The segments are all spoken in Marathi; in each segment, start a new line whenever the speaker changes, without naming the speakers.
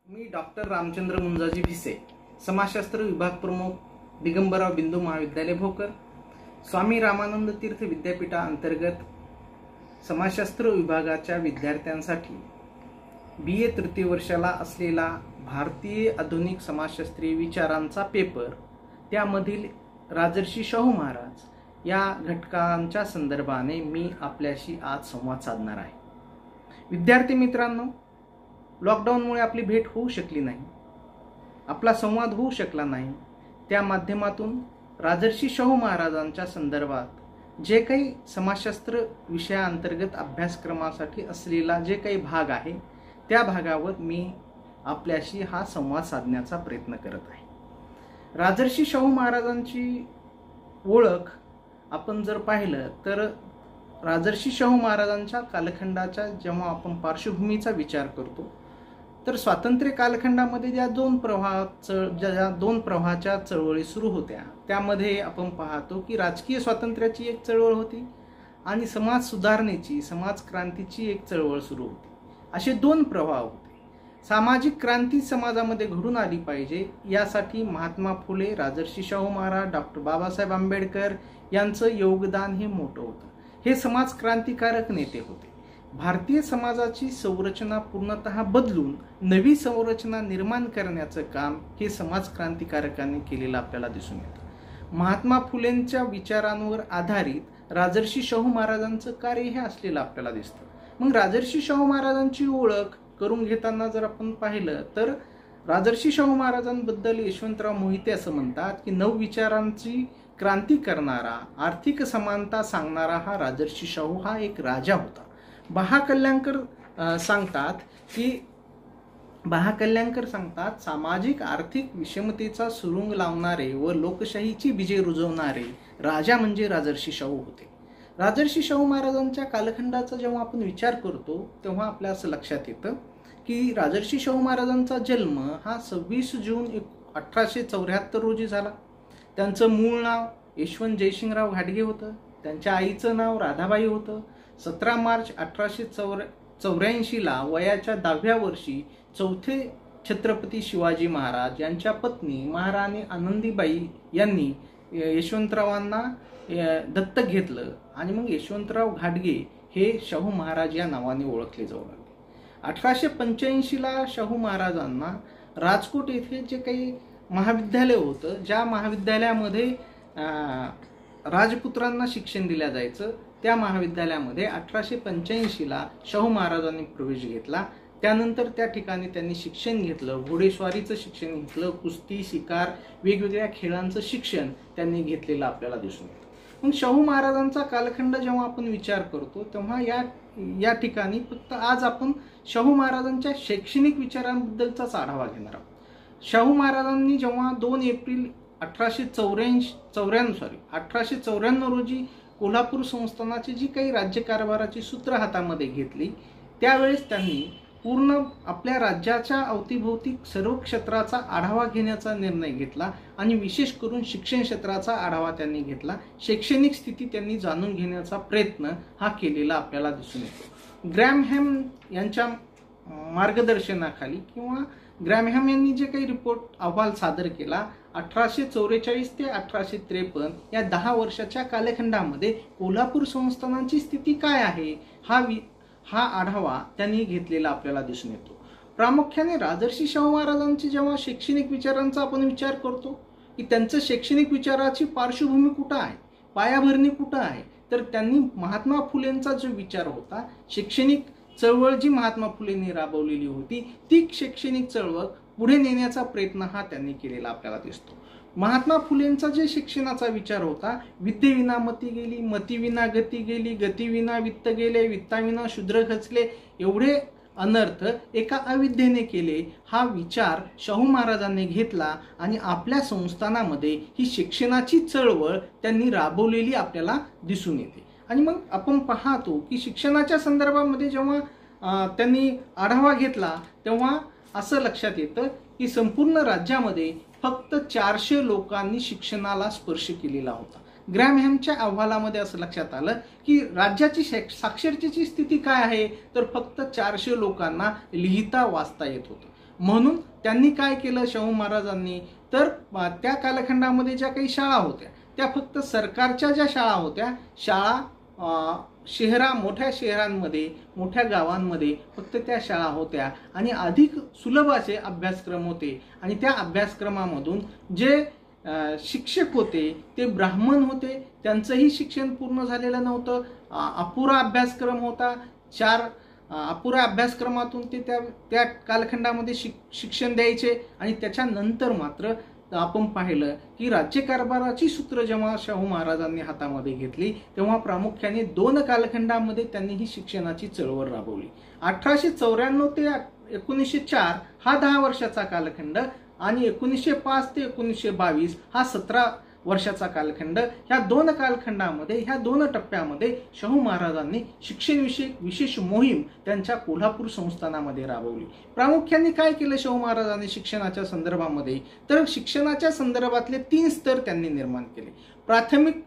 मी डॉक्टर रामचंद्र मुंजाजी भिसे, समाजशास्त्र विभाग प्रमुख, दिगंबरराव बिंदू महाविद्यालय भोकर, स्वामी रामानंद तीर्थ विद्यापीठाअंतर्गत समाजशास्त्र विभागाच्या विद्यार्थ्यांसाठी BA तृतीय वर्षाला असलेला भारतीय आधुनिक समाजशास्त्रीय विचारांचा पेपर, त्यामधील राजर्षी शाहू महाराज या घटकांच्या संदर्भाने मी आपल्याशी आज संवाद साधणार आहे। विद्यार्थी मित्रांनो, लॉकडाऊनमुळे आपली भेट होऊ शकली नाही, आपला संवाद होऊ शकला नाही। त्या माध्यमातून राजर्षी शाहू महाराजांच्या संदर्भात जे काही समाजशास्त्र विषयाअंतर्गत अभ्यासक्रमासाठी असलेला जे काही भाग आहे, त्या भागावर मी आपल्याशी हा संवाद साधण्याचा प्रयत्न करत आहे। राजर्षी शाहू महाराजांची ओळख आपण जर पाहिलं तर राजर्षी शाहू महाराजांच्या कालखंडाच्या जेव्हा आपण पार्श्वभूमीचा विचार करतो तर स्वातंत्र्य कालखंडामध्ये ज्या दोन प्रवाहाच्या चळवळी सुरू होत्या, त्यामध्ये आपण पाहतो की राजकीय स्वातंत्र्याची एक चळवळ होती आणि समाज सुधारणेची, समाज क्रांतीची एक चळवळ सुरू होती। असे दोन प्रवाह होते। सामाजिक क्रांती समाजामध्ये घडून आली पाहिजे यासाठी महात्मा फुले, राजर्षी शाहू महाराज, डॉक्टर बाबासाहेब आंबेडकर यांचं योगदान हे मोठं होतं। हे समाज क्रांतिकारक नेते होते। भारतीय समाजाची संरचना पूर्णतः बदलून नवी संरचना निर्माण करण्याचं काम हे समाज क्रांतिकारकांनी केलेलं आपल्याला दिसून येतं। महात्मा फुलेंच्या विचारांवर आधारित राजर्षी शाहू महाराजांचं कार्य हे असलेलं आपल्याला दिसतं। मग राजर्षी शाहू महाराजांची ओळख करून घेताना जर आपण पाहिलं तर राजर्षी शाहू महाराजांबद्दल यशवंतराव मोहिते असं म्हणतात की नवविचारांची क्रांती करणारा, आर्थिक समानता सांगणारा हा राजर्षी शाहू हा एक राजा होता। बहा कल्याणकर सांगतात सामाजिक आर्थिक विषमतेचा सुरुंग लावणारे व लोकशाहीची बीजे रुजवणारे राजा म्हणजे राजर्षी शाहू होते। राजर्षी शाहू महाराजांच्या कालखंडाचा जेव्हा आपण विचार करतो तेव्हा आपल्या असं लक्षात येतं की राजर्षी शाहू महाराजांचा जन्म हा 26 जून 1874 रोजी झाला। त्यांचं मूळ नाव यशवंत जयसिंगराव घाटगे होतं। त्यांच्या आईचं नाव राधाबाई होतं। 17 मार्च 1884 ला वयाच्या 10व्या वर्षी चौथे छत्रपती शिवाजी महाराज यांच्या पत्नी महाराणी आनंदीबाई यांनी यशवंतरावांना दत्तक घेतलं आणि मग यशवंतराव घाटगे हे शाहू महाराज या नावाने ओळखले जाऊ लागले। 1885 ला शाहू महाराजांना राजकोट येथे जे काही महाविद्यालय होतं, ज्या महाविद्यालयामध्ये राजपुत्रांना शिक्षण दिल्या जायचं, त्या महाविद्यालयामध्ये 1885 ला शाहू महाराजांनी प्रवेश घेतला। त्यानंतर त्या ठिकाणी त्यांनी शिक्षण घेतलं, घोडेस्वारीचं शिक्षण घेतलं, कुस्ती, शिकार, वेगवेगळ्या खेळांचं शिक्षण त्यांनी घेतलेलं आपल्याला दिसून येतं। मग शाहू महाराजांचा कालखंड जेव्हा आपण विचार करतो तेव्हा या ठिकाणी फक्त आज आपण शाहू महाराजांच्या शैक्षणिक विचारांबद्दलचाच आढावा घेणार आहोत। शाहू महाराजांनी जेव्हा 2 एप्रिल 1894 रोजी कोल्हापूर संस्थानाची जी काही राज्यकारभाराची सूत्र हातामध्ये घेतली, त्यावेळेस त्यांनी पूर्ण आपल्या राज्याच्या अवतीभोवती सर्व क्षेत्राचा आढावा घेण्याचा निर्णय घेतला आणि विशेष करून शिक्षण क्षेत्राचा आढावा त्यांनी घेतला। शैक्षणिक स्थिती त्यांनी जाणून घेण्याचा प्रयत्न हा केलेला आपल्याला दिसून येतो। ग्रॅमहॅम यांच्या मार्गदर्शनाखाली किंवा ग्रॅमहॅम यांनी जे काही अहवाल सादर केला 1844 ते 1853 या 10 वर्षाच्या कालखंडामध्ये कोल्हापूर संस्थानांची स्थिती काय आहे हा आढावा त्यांनी घेतलेला आपल्याला दिसून येतो। प्रामुख्याने राजर्षी शाहू महाराजांची जेव्हा शैक्षणिक विचारांचा आपण विचार करतो की त्यांचं शैक्षणिक विचाराची पार्श्वभूमी कुठं आहे, पायाभरणी कुठं आहे, तर त्यांनी महात्मा फुलेंचा जो विचार होता, शैक्षणिक चळवळ जी महात्मा फुलेंनी राबवलेली होती, ती शैक्षणिक चळवळ पुढे नेण्याचा प्रयत्न हा त्यांनी केलेला आपल्याला दिसतो। महात्मा फुलेंचा जे शिक्षणाचा विचार होता, विद्येविना मती गेली, मतीविना गती गेली, गतीविना वित्त गेले, वित्ताविना शूद्र खचले, एवढे अनर्थ एका अविद्येने केले, हा विचार शाहू महाराजांनी घेतला आणि आपल्या संस्थानामध्ये ही शिक्षणाची चळवळ त्यांनी राबवलेली आपल्याला दिसून येते। आणि मग आपण पाहतो की शिक्षणाच्या संदर्भामध्ये जेव्हा त्यांनी आढावा घेतला तेव्हा असं लक्षात येतं की संपूर्ण राज्यामध्ये फक्त 400 लोकांनी शिक्षणाला स्पर्श केलेला होता। ग्रॅमहॅमच्या अहवालामध्ये असं लक्षात आलं की राज्याची साक्षरतेची स्थिती काय आहे, तर फक्त 400 लोकांना लिहिता वाचता येत होतं। म्हणून त्यांनी काय केलं शाहू महाराजांनी, तर त्या कालखंडामध्ये ज्या काही शाळा होत्या त्या फक्त सरकारच्या ज्या शाळा होत्या, मोठ्या शहरांमध्ये मोठ्या गावांमध्ये फक्त त्या शाळा होत्या आणि अधिक सुलभ असे अभ्यासक्रम होते आणि त्या अभ्यासक्रमामधून जे शिक्षक होते ते ब्राह्मण होते, त्यांचंही शिक्षण पूर्ण झालेलं नव्हतं, अपुरा अभ्यासक्रम होता, अपुऱ्या अभ्यासक्रमातून ते त्या कालखंडामध्ये शिक्षण द्यायचे आणि त्याच्यानंतर मात्र आपण पाहिलं की राज्यकारभाराची सूत्र जेव्हा शाहू महाराजांनी हातामध्ये घेतली तेव्हा प्रामुख्याने 2 कालखंडामध्ये त्यांनी ही शिक्षणाची चळवळ राबवली. 1894 ते 1904 हा 10 वर्षाचा कालखंड आणि 1905 ते 1922 हा 17 वर्षाचा कालखंड. ह्या 2 कालखंडामध्ये, ह्या 2 टप्प्यामध्ये शाहू महाराजांनी शिक्षणविषयक विशेष मोहीम त्यांच्या कोल्हापूर संस्थानामध्ये राबवली. प्रामुख्याने काय केलं शाहू महाराजांनी शिक्षणाच्या संदर्भामध्ये, तर शिक्षणाच्या संदर्भातले 3 स्तर त्यांनी निर्माण केले: प्राथमिक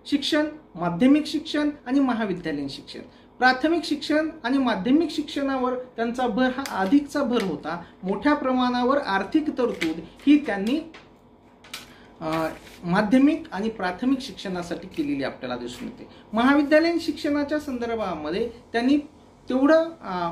शिक्षण, माध्यमिक शिक्षण आणि महाविद्यालयीन शिक्षण. प्राथमिक शिक्षण आणि माध्यमिक शिक्षणावर त्यांचा भर हा अधिकचा भर होता. मोठ्या प्रमाणावर आर्थिक तरतूद ही त्यांनी माध्यमिक आणि प्राथमिक शिक्षणासाठी केलेली आपल्याला दिसून येते. महाविद्यालयीन शिक्षणाच्या संदर्भामध्ये त्यांनी तेवढं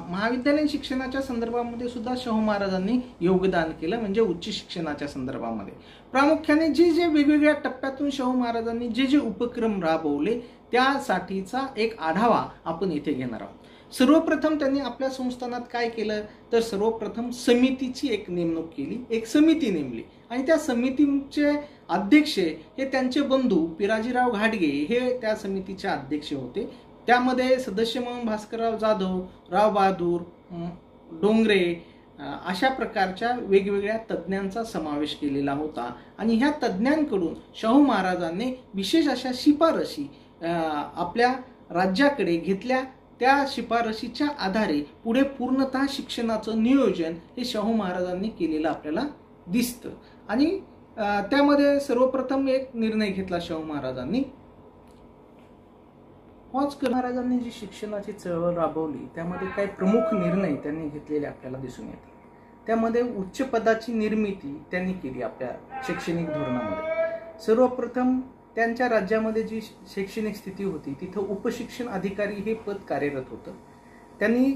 महाविद्यालयीन शिक्षणाच्या संदर्भामध्ये सुद्धा शाहू महाराजांनी योगदान केलं, म्हणजे उच्च शिक्षणाच्या संदर्भामध्ये. प्रामुख्याने जे वेगवेगळ्या टप्प्यातून शाहू महाराजांनी जे उपक्रम राबवले त्यासाठीचा एक आढावा आपण इथे घेणार आहोत. सर्वप्रथम त्यांनी आपल्या संस्थानात काय केलं, तर सर्वप्रथम समितीची एक नेमणूक केली, एक समिती नेमली आणि त्या समितीचे अध्यक्ष हे त्यांचे बंधू पिराजीराव घाटगे हे त्या समितीचे अध्यक्ष होते. त्यामध्ये सदस्य म्हणून भास्करराव जाधव, राव बहादूर, डोंगरे अशा प्रकारच्या वेगवेगळ्या तज्ज्ञांचा समावेश केलेला होता आणि ह्या तज्ज्ञांकडून शाहू महाराजांनी विशेष अशा शिफारशी आपल्या राज्याकडे घेतल्या. त्या शिफारशीच्या आधारे पुढे पूर्णतः शिक्षणाचं नियोजन हे शाहू महाराजांनी केलेलं आपल्याला दिसतं आणि त्यामध्ये सर्वप्रथम एक निर्णय घेतला शाहू महाराजांनी. महाराजांनी जी शिक्षणाची चळवळ राबवली त्यामध्ये काही प्रमुख निर्णय त्यांनी घेतलेले आपल्याला दिसून येतात. त्यामध्ये उच्च पदाची निर्मिती त्यांनी केली आपल्या शैक्षणिक धोरणामध्ये. सर्वप्रथम त्यांच्या राज्यामध्ये जी शैक्षणिक स्थिती होती तिथं उपशिक्षण अधिकारी हे पद कार्यरत होतं. त्यांनी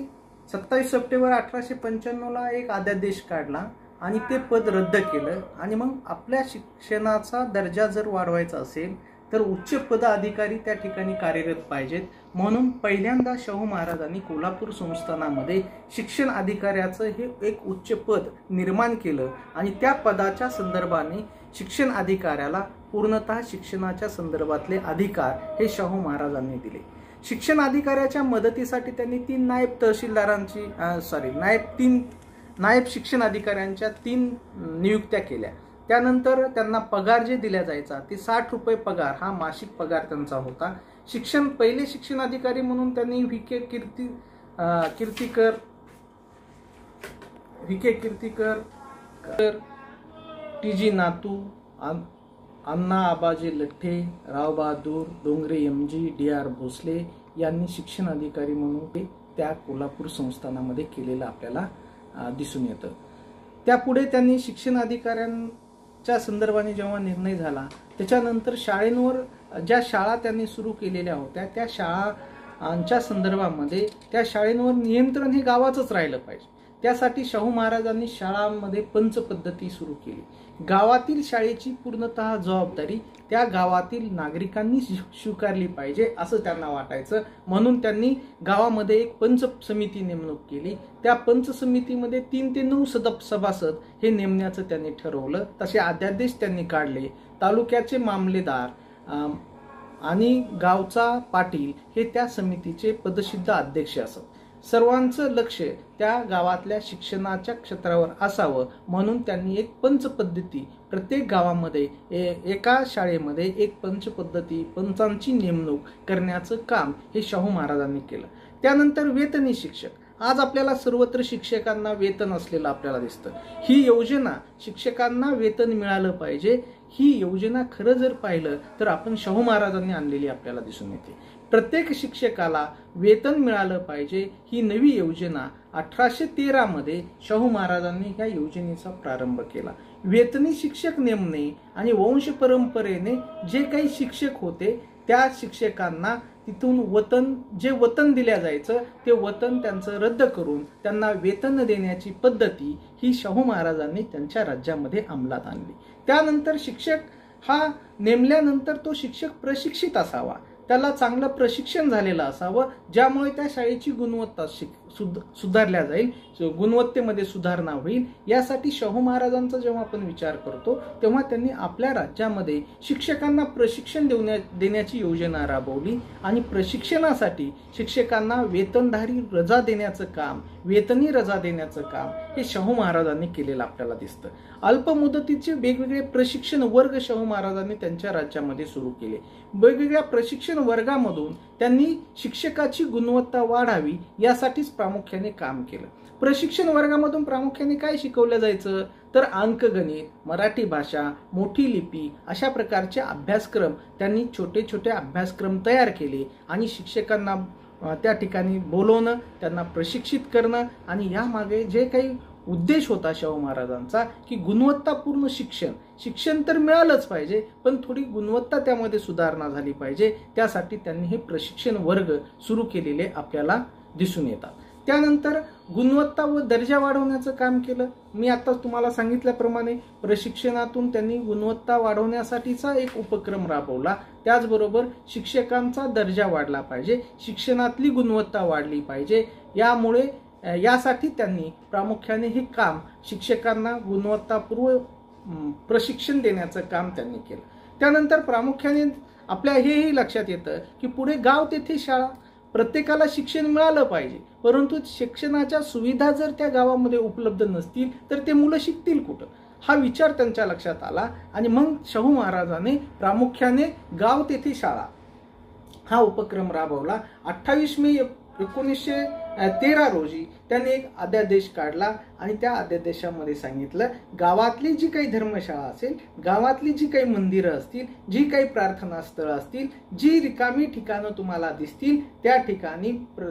27 सप्टेंबर 1895 एक अध्यादेश काढला आणि ते पद रद्द केलं आणि मग आपल्या शिक्षणाचा दर्जा जर वाढवायचा असेल तर उच्च पदाधिकारी त्या ठिकाणी कार्यरत पाहिजेत. म्हणून पहिल्यांदा शाहू महाराजांनी कोल्हापूर संस्थानामध्ये शिक्षण अधिकाऱ्याचं हे एक उच्च पद निर्माण केलं आणि त्या पदाच्या संदर्भाने शिक्षण अधिकाऱ्याला पूर्णतः शिक्षणाच्या संदर्भातले अधिकार हे शाहू महाराजांनी दिले. शिक्षण अधिकाऱ्याच्या मदतीसाठी त्यांनी 3 नायब शिक्षण अधिकाऱ्यांच्या 3 नियुक्त्या केल्या. त्यानंतर त्यांना पगार जे दिला जायचा ते 60 रुपये पगार हा मासिक पगार त्यांचा होता. पहिले शिक्षण अधिकारी म्हणून त्यांनी व्ही.के. कीर्तीकर, टी.जी. नातू, अण्णा आबाजी लठ्ठे, राव बहादूर, डोंगरे एम.जी., डी.आर. भोसले यांनी शिक्षण अधिकारी म्हणून ते त्या कोल्हापूर संस्थानामध्ये केलेलं आपल्याला दिसून येतं. त्यापुढे त्यांनी शिक्षण अधिकाऱ्यांच्या संदर्भाने जेव्हा निर्णय झाला त्याच्यानंतर शाळेंवर ज्या शाळा त्यांनी सुरू केलेल्या होत्या त्या शाळांच्या संदर्भामध्ये त्या शाळेंवर नियंत्रण हे गावाचंच राहिलं पाहिजे. त्यासाठी शाहू महाराजांनी शाळांमध्ये पंच पद्धती सुरू केली. गावातील शाळेची पूर्णतः जबाबदारी त्या गावातील नागरिकांनी स्वीकारली पाहिजे असं त्यांना वाटायचं. म्हणून त्यांनी गावामध्ये एक पंच समिती नेमणूक केली. त्या पंच समितीमध्ये 3 ते 9 सभासद हे नेमण्याचं त्यांनी ठरवलं. तसे अध्यादेश त्यांनी काढले. तालुक्याचे मामलेदार आणि गावचा पाटील हे त्या समितीचे पदसिद्ध अध्यक्ष असत. सर्वांचं लक्ष त्या गावातल्या शिक्षणाच्या क्षेत्रावर असावं म्हणून त्यांनी एक पंच पद्धती प्रत्येक गावामध्ये एका शाळेमध्ये एक पंच पद्धती पंचांची नेमणूक करण्याचं काम हे शाहू महाराजांनी केलं. त्यानंतर वेतनी शिक्षक. आज आपल्याला सर्वत्र शिक्षकांना वेतन असलेलं आपल्याला दिसतं. ही योजना शिक्षकांना वेतन मिळालं पाहिजे ही योजना खरं जर पाहिलं तर आपण शाहू महाराजांनी आणलेली आपल्याला दिसून येते. प्रत्येक शिक्षकाला वेतन मिळालं पाहिजे, ही नवी योजना 1813 मध्ये शाहू महाराजांनी या योजनेचा प्रारंभ केला. वेतनी शिक्षक नेमणे आणि वंश परंपरेने जे काही शिक्षक होते त्या शिक्षकांना तिथून वतन दिल्या जायचं ते वतन त्यांचं रद्द करून त्यांना वेतन देण्याची पद्धती ही शाहू महाराजांनी त्यांच्या राज्यामध्ये अंमलात आणली. त्यानंतर शिक्षक हा नेमल्यानंतर तो शिक्षक प्रशिक्षित असावा, त्याला चांगलं प्रशिक्षण झालेलं असावं, ज्यामुळे त्या शाळेची गुणवत्ता सुधारल्या जाईल, गुणवत्तेमध्ये सुधारणा होईल. यासाठी शाहू महाराजांचा जेव्हा आपण विचार करतो तेव्हा त्यांनी आपल्या राज्यामध्ये शिक्षकांना प्रशिक्षण देण्याची योजना राबवली आणि प्रशिक्षणासाठी शिक्षकांना वेतनधारी रजा देण्याचं काम, वेतनी रजा देण्याचं काम हे शाहू महाराजांनी केलेलं आपल्याला दिसतं. अल्पमुदतीचे वेगवेगळे प्रशिक्षण वर्ग शाहू महाराजांनी त्यांच्या राज्यामध्ये सुरू केले. वेगवेगळ्या प्रशिक्षण वर्गामधून त्यांनी शिक्षकाची गुणवत्ता वाढावी यासाठीच प्रामुख्याने काम केलं. प्रशिक्षण वर्गामधून प्रामुख्याने काय शिकवलं जायचं तर अंकगणित, मराठी भाषा, मोठी लिपी अशा प्रकारचे अभ्यासक्रम त्यांनी छोटे छोटे अभ्यासक्रम तयार केले आणि शिक्षकांना त्या ठिकाणी बोलवणं, त्यांना प्रशिक्षित करणं आणि यामागे जे काही उद्देश होता शाहू महाराजांचा की गुणवत्तापूर्ण शिक्षण तर मिळालंच पाहिजे पण थोडी गुणवत्ता त्यामध्ये सुधारणा झाली पाहिजे, त्यासाठी त्यांनी हे प्रशिक्षण वर्ग सुरू केलेले आपल्याला दिसून येतात. त्यानंतर गुणवत्ता व दर्जा वाढवण्याचं काम केलं. मी आता तुम्हाला सांगितल्याप्रमाणे प्रशिक्षणातून त्यांनी गुणवत्ता वाढवण्यासाठीचा एक उपक्रम राबवला. त्याचबरोबर शिक्षकांचा दर्जा वाढला पाहिजे, शिक्षणातली गुणवत्ता वाढली पाहिजे. यासाठी त्यांनी प्रामुख्याने हे काम शिक्षकांना गुणवत्तापूर्व प्रशिक्षण देण्याचं काम त्यांनी केलं. त्यानंतर प्रामुख्याने आपल्या हेही लक्षात येतं की पुढे गाव तेथे शाळा, प्रत्येकाला शिक्षण मिळालं पाहिजे, परंतु शिक्षणाच्या सुविधा जर त्या गावामध्ये उपलब्ध नसतील तर ते मुलं शिकतील कुठं, हा विचार त्यांच्या लक्षात आला आणि मग शाहू महाराजांनी प्रामुख्याने गाव तेथे शाळा हा उपक्रम राबवला. 28 मे 1913 रोजी त्यांनी एक अध्यादेश काढला आणि त्या अध्यादेशामध्ये सांगितलं गावातली जी काही धर्मशाळा असेल, गावातली जी काही मंदिरं असतील, जी काही प्रार्थना स्थळं असतील, जी रिकामी ठिकाणं तुम्हाला दिसतील त्या ठिकाणी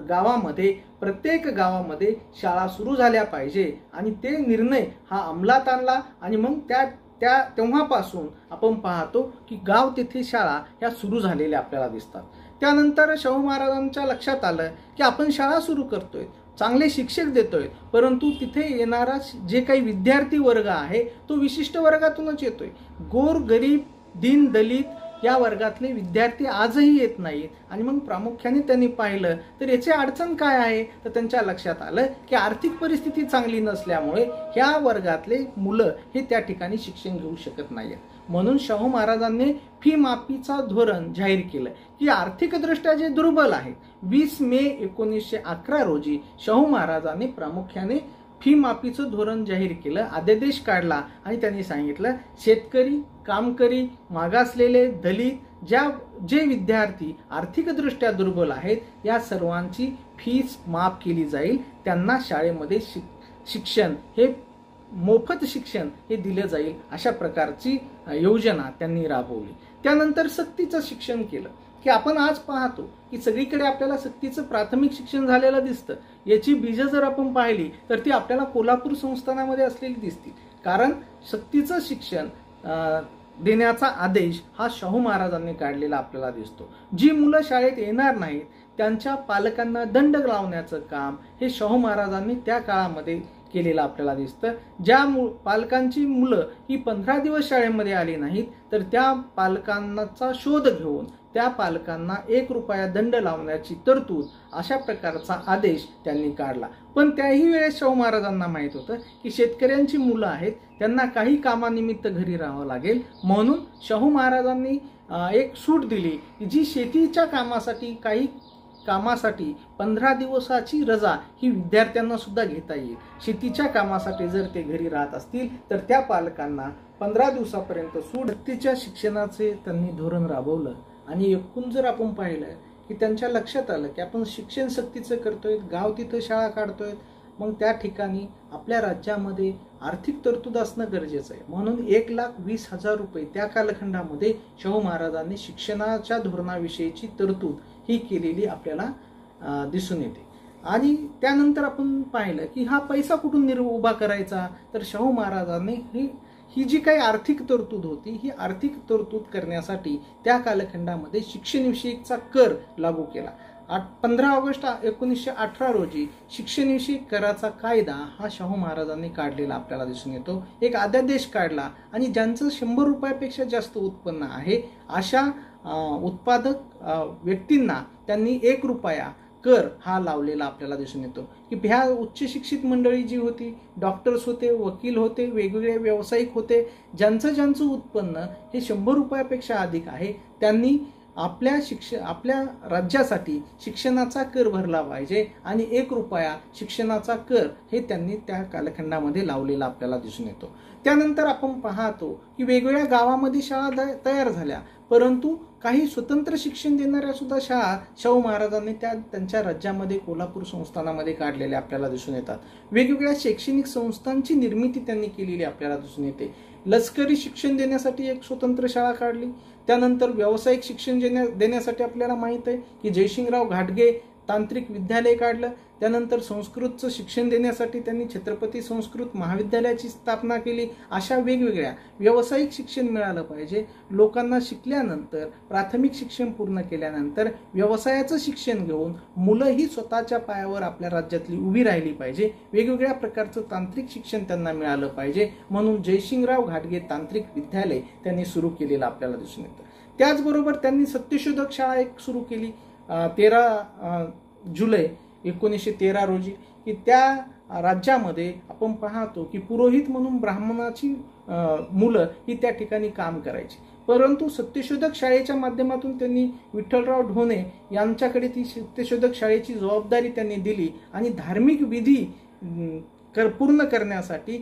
गावामध्ये प्रत्येक गावामध्ये शाळा सुरू झाल्या पाहिजे आणि ते निर्णय हा अंमलात आणला आणि मग तेव्हापासून आपण पाहतो की गाव तेथे शाळा ह्या सुरू झालेल्या आपल्याला दिसतात. त्यानंतर शाहू महाराजांच्या लक्षात आलं की आपण शाळा सुरू करतोय, चांगले शिक्षक देतोय, परंतु तिथे येणारा जे काही विद्यार्थी वर्ग आहे तो विशिष्ट वर्गातूनच येतोय. गोर गरीब दीन दलित या वर्गातले विद्यार्थी आजही येत नाहीत आणि मग प्रामुख्याने त्यांनी पाहिलं तर याची अडचण काय आहे तर त्यांच्या लक्षात आलं की आर्थिक परिस्थिती चांगली नसल्यामुळे ह्या वर्गातले मुलं हे त्या ठिकाणी शिक्षण घेऊ शकत नाहीत. म्हणून शाहू महाराजांनी फी माफीचा धोरण जाहीर केलं की आर्थिकदृष्ट्या जे दुर्बल आहेत 20 मे 1911 रोजी शाहू महाराजांनी प्रामुख्याने फी माफीचं धोरण जाहीर केलं, अध्यादेश काढला आणि त्यांनी सांगितलं शेतकरी, कामकरी, मागासलेले, दलित जे विद्यार्थी आर्थिकदृष्ट्या दुर्बल आहेत या सर्वांची फीस माफ केली जाईल, त्यांना शाळेमध्ये शिक्षण हे मोफत शिक्षण हे दिले जाईल अशा प्रकारची योजना त्यांनी राबवली. त्यानंतर सक्तीचं शिक्षण केलं की आपण आज पाहतो की सगळीकडे आपल्याला सक्तीचं प्राथमिक शिक्षण झालेलं दिसतं. याची बीज जर आपण पाहिली तर ती आपल्याला कोल्हापूर संस्थानामध्ये असलेली दिसतील, कारण सक्तीचं शिक्षण देण्याचा आदेश हा शाहू महाराजांनी काढलेला आपल्याला दिसतो. जी मुलं शाळेत येणार नाहीत त्यांच्या पालकांना दंड लावण्याचं काम हे शाहू महाराजांनी त्या काळामध्ये केलेलं आपल्याला दिसतं. ज्या पालकांची मुलं ही 15 दिवस शाळेमध्ये आली नाहीत तर त्या पालकांचा शोध घेऊन त्या पालकांना 1 रुपया दंड लावण्याची तरतूद अशा प्रकारचा आदेश त्यांनी काढला. पण त्याही वेळेस शाहू महाराजांना माहित होतं की शेतकऱ्यांची मुलं आहेत, त्यांना काही कामानिमित्त घरी राहावं लागेल, म्हणून शाहू महाराजांनी एक सूट दिली की जी शेतीच्या कामासाठी 15 दिवसाची रजा ही विद्यार्थ्यांना सुद्धा घेता येईल. शेतीच्या कामासाठी जर ते घरी राहत असतील तर त्या पालकांना 15 दिवसापर्यंत सूट. सक्तीच्या शिक्षणाचे त्यांनी धोरण राबवलं आणि एकूण जर आपण पाहिलं की त्यांच्या लक्षात आलं की आपण शिक्षण सक्तीचं करतोय, गाव तिथं शाळा काढतोय मग त्या ठिकाणी आपल्या राज्यामध्ये आर्थिक तरतूद असणं गरजेचं आहे. म्हणून 1,20,000 रुपये त्या कालखंडामध्ये शाहू महाराजांनी शिक्षणाच्या धोरणाविषयीची तरतूद ही केलेली आपल्याला दिसून येते. आणि त्यानंतर आपण पाहिलं की हा पैसा कुठून उभा करायचा, तर शाहू महाराजांनी ही जी काही आर्थिक तरतूद होती, ही आर्थिक तरतूद करण्यासाठी त्या कालखंडामध्ये शिक्षणविषयीचा कर लागू केला. 15 ऑगस्ट 1918 रोजी शिक्षणविषयक कराचा कायदा हा शाहू महाराजांनी काढलेला आपल्याला दिसून येतो. एक अध्यादेश काढला आणि ज्यांचं 100 रुपयापेक्षा जास्त उत्पन्न आहे अशा उत्पादक व्यक्तींना त्यांनी 1 रुपया कर हा लावलेला आपल्याला दिसून येतो. की ह्या उच्च शिक्षित मंडळी जी होती, डॉक्टर्स होते, वकील होते, वेगवेगळे व्यावसायिक होते, ज्यांचं उत्पन्न हे 100 रुपयापेक्षा अधिक आहे, त्यांनी आपल्या राज्यासाठी शिक्षणाचा कर भरला पाहिजे आणि 1 रुपया शिक्षणाचा कर हे त्यांनी त्या कालखंडामध्ये लावलेला आपल्याला दिसून येतो. त्यानंतर आपण पाहतो की वेगवेगळ्या गावामध्ये शाळा तयार झाल्या, परंतु काही स्वतंत्र शिक्षण देणाऱ्या सुद्धा शाळा शाहू महाराजांनी त्यांच्या राज्यामध्ये कोल्हापूर संस्थानामध्ये काढलेल्या आपल्याला दिसून येतात. वेगवेगळ्या शैक्षणिक संस्थांची निर्मिती त्यांनी केलेली आपल्याला दिसून येते. लष्करी शिक्षण देण्यासाठी एक स्वतंत्र शाळा काढली. त्यानंतर व्यावसायिक शिक्षण देण्यासाठी आपल्याला माहित आहे की जयसिंगराव घाटगे तांत्रिक विद्यालय काढलं. त्यानंतर संस्कृतचं शिक्षण देण्यासाठी त्यांनी छत्रपती संस्कृत महाविद्यालयाची स्थापना केली. अशा वेगवेगळ्या व्यावसायिक शिक्षण मिळालं पाहिजे. लोकांना शिकल्यानंतर प्राथमिक शिक्षण पूर्ण केल्यानंतर व्यवसायाचं शिक्षण घेऊन मुलंही स्वतःच्या पायावर आपल्या राज्यातली उभी राहिली पाहिजे. वेगवेगळ्या प्रकारचं तांत्रिक शिक्षण त्यांना मिळालं पाहिजे, म्हणून जयसिंगराव घाटगे तांत्रिक विद्यालय त्यांनी सुरू केलेलं आपल्याला दिसून येतं. त्याचबरोबर त्यांनी सत्यशोधक शाळा एक सुरू केली 13 जुलै 1913 रोजी. की त्या राज्यामध्ये आपण पाहतो की पुरोहित म्हणून ब्राह्मणाची मुलं ही त्या ठिकाणी काम करायची, परंतु सत्यशोधक शाळेच्या माध्यमातून त्यांनी विठ्ठलराव ढोणे यांच्याकडे ती सत्यशोधक शाळेची जबाबदारी त्यांनी दिली आणि धार्मिक विधी पूर्ण करण्यासाठी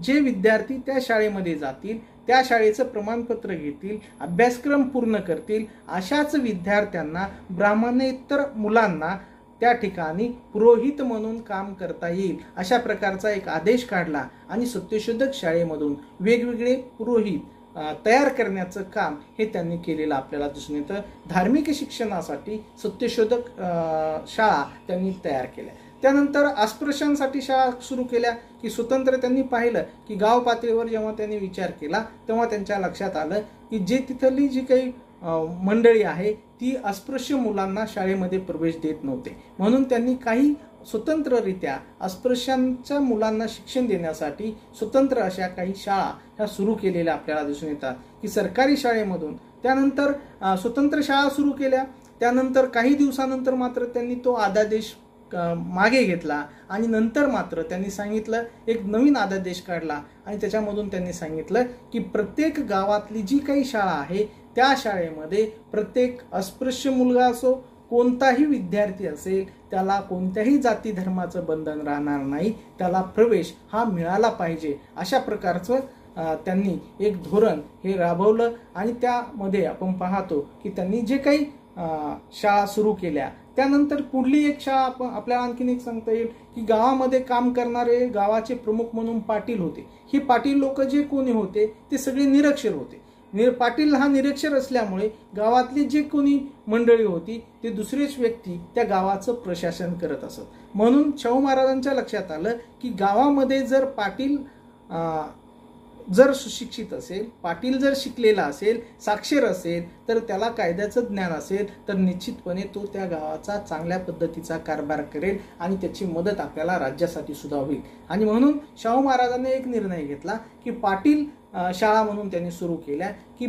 जे विद्यार्थी त्या शाळेमध्ये जातील, त्या शाळेचं प्रमाणपत्र घेतील, अभ्यासक्रम पूर्ण करतील, अशाच विद्यार्थ्यांना ब्राह्मणेतर मुलांना त्या ठिकाणी पुरोहित म्हणून काम करता येईल अशा प्रकारचा एक आदेश काढला आणि सत्यशोधक शाळेमधून वेगवेगळे पुरोहित तयार करण्याचं काम हे त्यांनी केलेलं आपल्याला दिसून येतं. धार्मिक शिक्षणासाठी सत्यशोधक शाळा त्यांनी तयार केल्या. त्यानंतर अस्पृश्यांसाठी शाळा सुरू केल्या. की स्वतंत्र त्यांनी पाहिलं की गाव पातळीवर जेव्हा त्यांनी विचार केला तेव्हा त्यांच्या लक्षात आलं की जे तिथली जी काही मंडळी आहे ती अस्पृश्य मुलांना शाळेमध्ये प्रवेश देत नव्हते, म्हणून त्यांनी काही स्वतंत्ररित्या अस्पृश्यांच्या मुलांना शिक्षण देण्यासाठी स्वतंत्र अशा काही शाळा ह्या सुरू केलेल्या आपल्याला दिसून येतात. की सरकारी शाळेमधून त्यानंतर स्वतंत्र शाळा सुरू केल्या. त्यानंतर काही दिवसानंतर मात्र त्यांनी तो अध्यादेश मागे घेतला आणि नंतर मात्र त्यांनी सांगितलं, एक नवीन अध्यादेश काढला आणि त्याच्यामधून त्यांनी सांगितलं की प्रत्येक गावातली जी काही शाळा आहे त्या शाळेमध्ये प्रत्येक अस्पृश्य मुलगा असो, कोणताही विद्यार्थी असेल, त्याला कोणत्याही जाती धर्माचं बंधन राहणार नाही, त्याला प्रवेश हा मिळाला पाहिजे. अशा प्रकारचं त्यांनी एक धोरण हे राबवलं आणि त्यामध्ये आपण पाहतो की त्यांनी जे काही शाळा सुरू केल्या. त्यानंतर पुढली एक शाळा आपल्याला आणखीन एक सांगता येईल की गावामध्ये काम करणारे गावाचे प्रमुख म्हणून पाटील होते. हे पाटील लोक जे कोणी होते ते सगळे निरक्षर होते. पाटील हा निरक्षर असल्यामुळे गावातली जे कोणी मंडळी होती ते दुसरेच व्यक्ती त्या गावाचं प्रशासन करत असत. म्हणून शाहू महाराजांच्या लक्षात आलं की गावामध्ये जर पाटील जर सुशिक्षित असेल, पाटील जर शिकलेला असेल, साक्षर असेल, तर त्याला कायद्याचं ज्ञान असेल तर निश्चितपणे तो त्या गावाचा चांगल्या पद्धतीचा कारभार करेल आणि त्याची मदत आपल्याला राज्यासाठी सुद्धा होईल. आणि म्हणून शाहू महाराजांनी एक निर्णय घेतला की पाटील शाळा म्हणून त्यांनी सुरू केल्या. की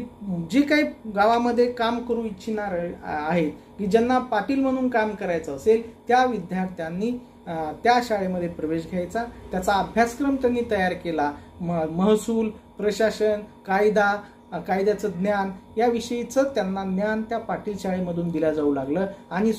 जे काही गावामध्ये काम करू इच्छिणार आहेत की ज्यांना पाटील म्हणून काम करायचं असेल त्या विद्यार्थ्यांनी त्या शाळेमध्ये प्रवेश घ्यायचा. त्याचा अभ्यासक्रम त्यांनी तयार केला. महसूल, प्रशासन, कायद्याचं ज्ञान याविषयीचं त्यांना ज्ञान त्या पाटील शाळेमधून दिलं जाऊ लागलं. आणि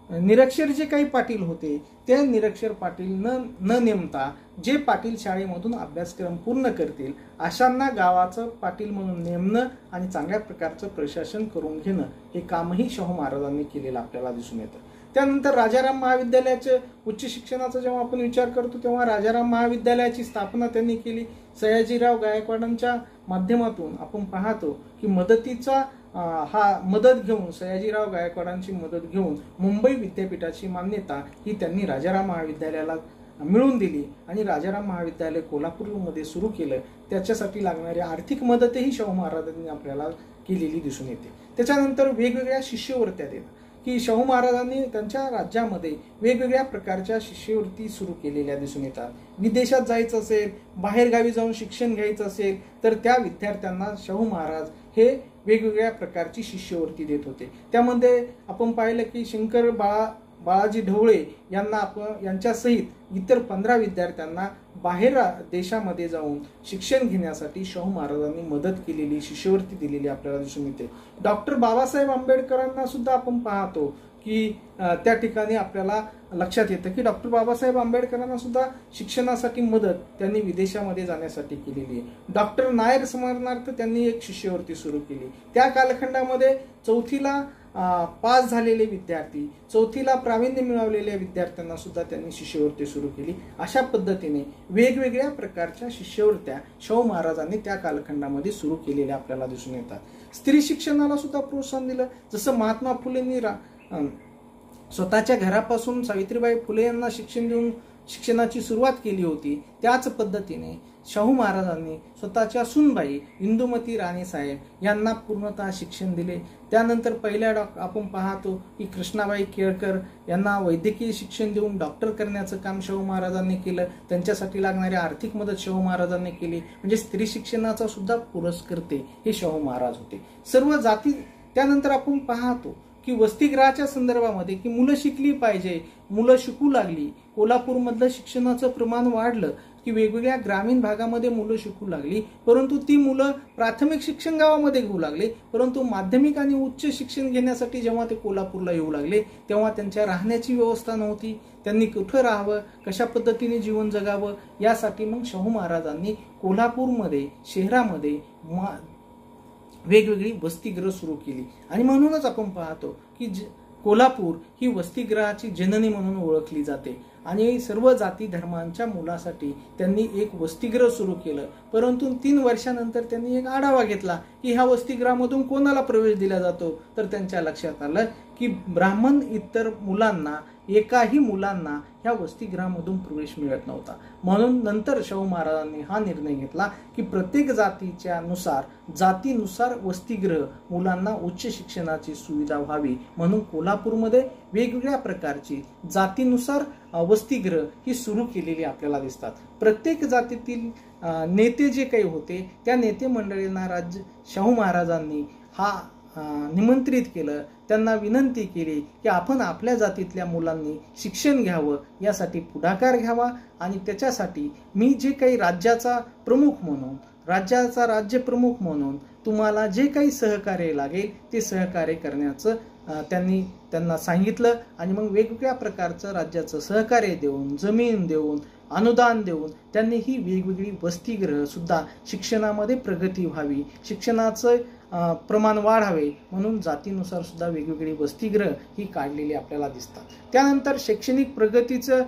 निरक्षर जे काही पाटील होते ते निरक्षर पाटील न नेमता जे पाटील शाळेमधून अभ्यासक्रम पूर्ण करतील अशांना गावाचं पाटील म्हणून नेमणं आणि चांगल्या प्रकारचं प्रशासन करून घेणं हे कामही शाहू महाराजांनी केलेलं आपल्याला दिसून येतं. त्यानंतर राजाराम महाविद्यालयाचे उच्च शिक्षणाचा जेव्हा आपण विचार करतो तेव्हा राजाराम महाविद्यालयाची स्थापना त्यांनी केली. सयाजीराव गायकवाडांच्या माध्यमातून आपण पाहतो की मदतीचा मदत घेऊन सयाजीराव गायकवाडांची मदत घेऊन मुंबई विद्यापीठाची मान्यता ही त्यांनी राजाराम महाविद्यालयाला मिळवून दिली आणि राजाराम महाविद्यालय कोल्हापूरमध्ये सुरू केलं. त्याच्यासाठी लागणारी आर्थिक मदतही शाहू महाराजांनी आपल्याला केलेली दिसून येते. त्याच्यानंतर वेगवेगळ्या शिष्यवृत्त्या देतात की शाहू महाराजांनी त्यांच्या राज्यामध्ये वेगवेगळ्या प्रकारच्या शिष्यवृत्ती सुरू केलेल्या दिसून येतात. विदेशात जायचं असेल, बाहेरगावी जाऊन शिक्षण घ्यायचं असेल तर त्या विद्यार्थ्यांना शाहू महाराज हे वेगवेगळ्या प्रकारची शिष्यवृत्ती देत होते. त्यामध्ये आपण पाहिलं की शंकर बाळाजी ढवळे यांच्यासहित इतर 15 विद्यार्थ्यांना बाहेर देशामध्ये जाऊन शिक्षण घेण्यासाठी शाहू महाराजांनी मदत केलेली, शिष्यवृत्ती दिलेली आपल्याला दिसून येते. डॉक्टर बाबासाहेब आंबेडकरांना सुद्धा आपण पाहतो की त्या ठिकाणी आपल्याला लक्षात येतं की डॉक्टर बाबासाहेब आंबेडकरांना सुद्धा शिक्षणासाठी मदत त्यांनी विदेशामध्ये जाण्यासाठी केलेली आहे. डॉक्टर नायर स्मरणार्थ त्यांनी एक शिष्यवृत्ती सुरू केली. त्या कालखंडामध्ये 4थीला पास झालेले विद्यार्थी, 4थीला प्रावीण्य मिळवलेल्या विद्यार्थ्यांना सुद्धा त्यांनी शिष्यवृत्ती सुरू केली. अशा पद्धतीने वेगवेगळ्या प्रकारच्या शिष्यवृत्त्या शाहू महाराजांनी त्या कालखंडामध्ये सुरू केलेल्या आपल्याला दिसून येतात. स्त्री शिक्षणाला सुद्धा प्रोत्साहन दिलं. जसं महात्मा फुलेंनी स्वतःच्या घरापासून सावित्रीबाई फुले यांना शिक्षण देऊन शिक्षणाची सुरुवात केली होती, त्याच पद्धतीने शाहू महाराजांनी स्वतःच्या सूनबाई इंदुमती राणीसाहेब यांना पूर्णतः शिक्षण दिले. त्यानंतर पहिल्या आपण पाहतो की कृष्णाबाई केळकर यांना वैद्यकीय शिक्षण देऊन डॉक्टर करण्याचं काम शाहू महाराजांनी केलं. त्यांच्यासाठी लागणारी आर्थिक मदत शाहू महाराजांनी केली. म्हणजे स्त्री शिक्षणाचा सुद्धा पुरस्कर्ते हे शाहू महाराज होते. सर्व जाती. त्यानंतर आपण पाहतो की वसतिगृहाच्या संदर्भामध्ये की मुलं शिकली पाहिजे, मुलं शिकू लागली. कोल्हापूरमधलं शिक्षणाचं प्रमाण वाढलं की वेगवेगळ्या ग्रामीण भागामध्ये मुलं शिकू लागली. परंतु ती मुलं प्राथमिक शिक्षण गावामध्ये घेऊ लागले, परंतु माध्यमिक आणि उच्च शिक्षण घेण्यासाठी जेव्हा ते कोल्हापूरला येऊ लागले तेव्हा त्यांच्या राहण्याची व्यवस्था नव्हती. त्यांनी कुठं राहावं, कशा पद्धतीने जीवन जगावं, यासाठी मग शाहू महाराजांनी कोल्हापूरमध्ये शहरामध्ये वेगवेगळी वसतिगृह सुरू केली. आणि म्हणूनच आपण पाहतो की कोल्हापूर ही वसतिगृहाची जननी म्हणून ओळखली जाते. आणि सर्व जाती धर्मांच्या मुलासाठी त्यांनी एक वसतिगृह सुरू केलं. परंतु 3 वर्षानंतर त्यांनी एक आढावा घेतला की ह्या वसतिगृहामधून कोणाला प्रवेश दिला जातो. तर त्यांच्या लक्षात आलं की ब्राह्मण इतर मुलांना, एकाही मुलांना ह्या वसतिगृहामधून प्रवेश मिळत नव्हता. म्हणून नंतर शाहू महाराजांनी हा निर्णय घेतला की प्रत्येक जातीनुसार वसतिगृह, मुलांना उच्च शिक्षणाची सुविधा व्हावी म्हणून कोल्हापूरमध्ये वेगवेगळ्या प्रकारची जातीनुसार वसतिगृह ही सुरू केलेली आपल्याला दिसतात. प्रत्येक जातीतील नेते जे काही होते त्या नेते मंडळींना शाहू महाराजांनी निमंत्रित केलं. त्यांना विनंती केली की आपण आपल्या जातीतल्या मुलांनी शिक्षण घ्यावं, यासाठी पुढाकार घ्यावा आणि त्याच्यासाठी मी जे काही राज्य प्रमुख म्हणून तुम्हाला जे काही सहकार्य लागेल ते सहकार्य करण्याचं त्यांना सांगितलं. आणि मग वेगवेगळ्या प्रकारचं राज्याचं सहकार्य देऊन, जमीन देऊन, अनुदान देऊन त्यांनी ही वेगवेगळी वसतिगृह सुद्धा शिक्षणामध्ये प्रगती व्हावी, शिक्षणाचं प्रमाण वाढावे म्हणून जातीनुसार सुद्धा वेगवेगळी वसतिगृह ही काढलेली आपल्याला दिसतात. त्यानंतर शैक्षणिक प्रगतीचं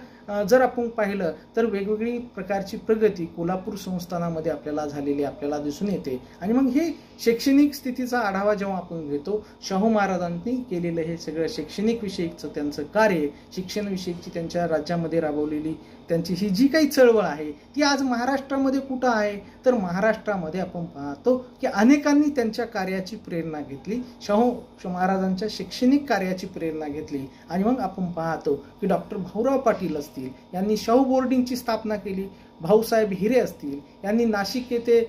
जर आपण पाहिलं तर वेगवेगळी प्रकारची प्रगती कोल्हापूर संस्थानामध्ये आपल्याला झालेली आपल्याला दिसून येते. आणि मग हे शैक्षणिक स्थितीचा आढावा जेव्हा आपण घेतो, शाहू महाराजांनी केलेलं हे सगळं शैक्षणिक विषयीचं त्यांचं कार्य, शिक्षण विषयीची त्यांच्या राज्यामध्ये राबवलेली त्यांची ही जी काही चळवळ आहे ती आज महाराष्ट्रामध्ये कुठं आहे तर महाराष्ट्रामध्ये आपण पाहतो की अनेकांनी त्यांच्या कार्याची प्रेरणा घेतली, शाहू महाराजांच्या शैक्षणिक कार्याची प्रेरणा घेतली. आणि मग आपण पाहतो की डॉक्टर भाऊराव पाटील असतील यांनी शाहू बोर्डिंगची स्थापना केली, भाऊसाहेब हिरे असतील यांनी नाशिक येथे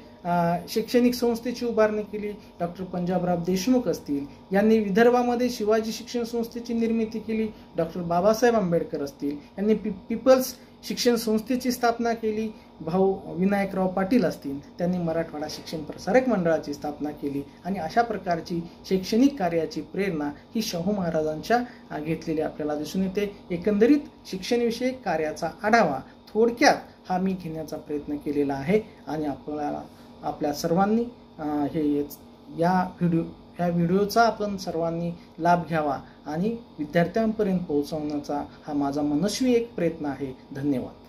शैक्षणिक संस्थेची उभारणी केली, डॉक्टर पंजाबराव देशमुख असतील यांनी विदर्भामध्ये शिवाजी शिक्षण संस्थेची निर्मिती केली, डॉक्टर बाबासाहेब आंबेडकर असतील यांनी पीपल्स शिक्षण संस्थेची स्थापना केली, भाऊ विनायकराव पाटील असतील त्यांनी मराठवाडा शिक्षण प्रसारक मंडळाची स्थापना केली. आणि अशा प्रकारची शैक्षणिक कार्याची प्रेरणा ही शाहू महाराजांच्या घेतलेली आपल्याला दिसून येते. एकंदरीत शिक्षणविषयक कार्याचा आढावा थोडक्यात हा मी घेण्याचा प्रयत्न केलेला आहे. आणि आपल्या सर्वांनी या व्हिडिओ ह्या व्हिडिओचा आपण सर्वांनी लाभ घ्यावा आणि विद्यार्थ्यांपर्यंत पोहोचवण्याचा हा माझा मनस्वी एक प्रयत्न आहे. धन्यवाद.